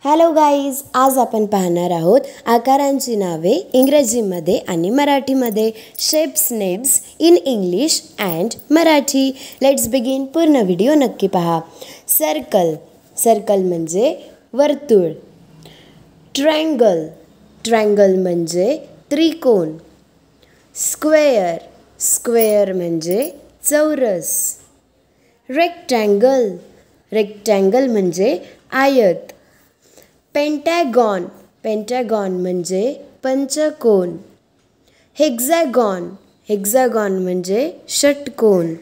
Hello guys, आज आपण पाहणार आहोत आकारांची नावे इंग्रजीमध्ये आणि मराठीमध्ये. Shapes names in English and Marathi. Let's begin. पूर्ण व्हिडिओ नक्की पहा. सर्कल, सर्कल म्हणजे वर्तुळ. ट्रायंगल, ट्रायंगल म्हणजे त्रिकोण. स्क्वेअर, स्क्वेअर म्हणजे चौरस. रेक्टँगल, रेक्टँगल म्हणजे आयत. पेंटॅगॉन, पेंटॅगॉन म्हणजे पंचकोन. हेक्झॅगॉन, हेक्झॅगॉन म्हणजे षटकोन.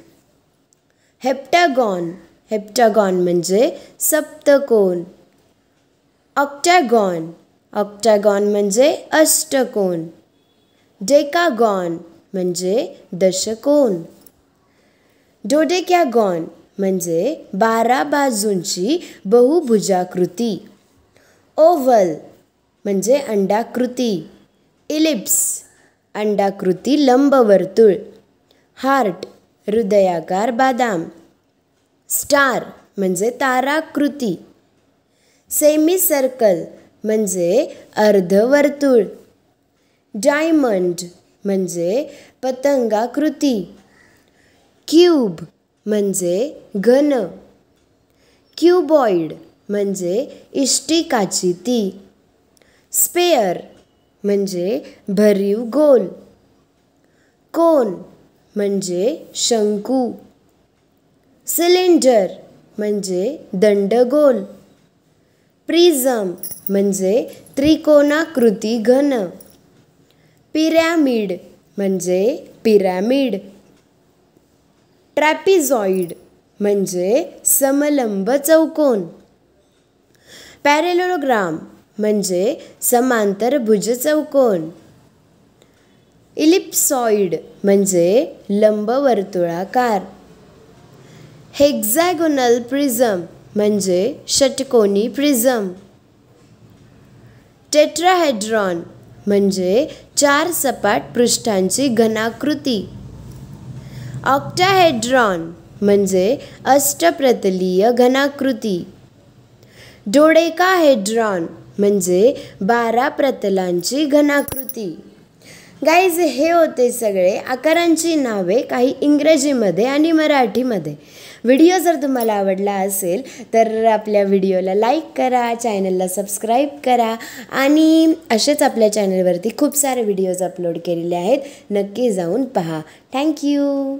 हेप्टॅगॉन, हेप्टॅगॉन म्हणजे सप्तकोन. ऑक्टॅगॉन, ऑक्टॅगॉन म्हणजे अष्टकोन. डेकागॉन म्हणजे दशकोन. डोडेकॅगॉन म्हणजे 12 बाजूंची बहुभुजाकृती. ओव्हल म्हणजे अंडाकृती. इलिप्स अंडाकृती लंबवर्तुळ. हार्ट हृदयाकार बादाम. स्टार म्हणजे ताराकृती. सेमी सर्कल म्हणजे अर्धवर्तुळ. डायमंड म्हणजे पतंगाकृती. क्यूब म्हणजे घन. क्युबॉइड म्हणजे इष्टिकाची ती. स्पेअर म्हणजे भरीव गोल. कोन म्हणजे शंकू. सिलेंडर म्हणजे दंडगोल. प्रिझम म्हणजे त्रिकोणाकृती घन. पिरॅमिड म्हणजे पिरॅमिड. ट्रॅपिझॉइड म्हणजे समलंब चौकोन. पॅरेललोग्राम म्हणजे समांतर भुज चौकोन. इलिप्सॉइड म्हणजे लंबवर्तुळाकार. हेक्झॅगोनल प्रिझम म्हणजे षटकोनी प्रिझम. टेट्राहेड्रॉन म्हणजे 4 सपाट पृष्ठांची घनाकृती. ऑक्टाहेड्रॉन म्हणजे अष्टप्रतलीय घनाकृती. डोडेकाहेड्रॉन म्हणजे 12 प्रतलांची घनाकृती. गाईज, हे होते सगळे आकारांची नावे, काही इंग्रजीमध्ये आणि मराठीमध्ये. व्हिडिओ जर तुम्हाला आवडला असेल तर आपल्या व्हिडिओला लाईक करा, चॅनलला सबस्क्राईब करा आणि असेच आपल्या चॅनलवरती खूप सारे व्हिडिओज अपलोड केलेले आहेत. नक्की जाऊन पहा. थँक्यू.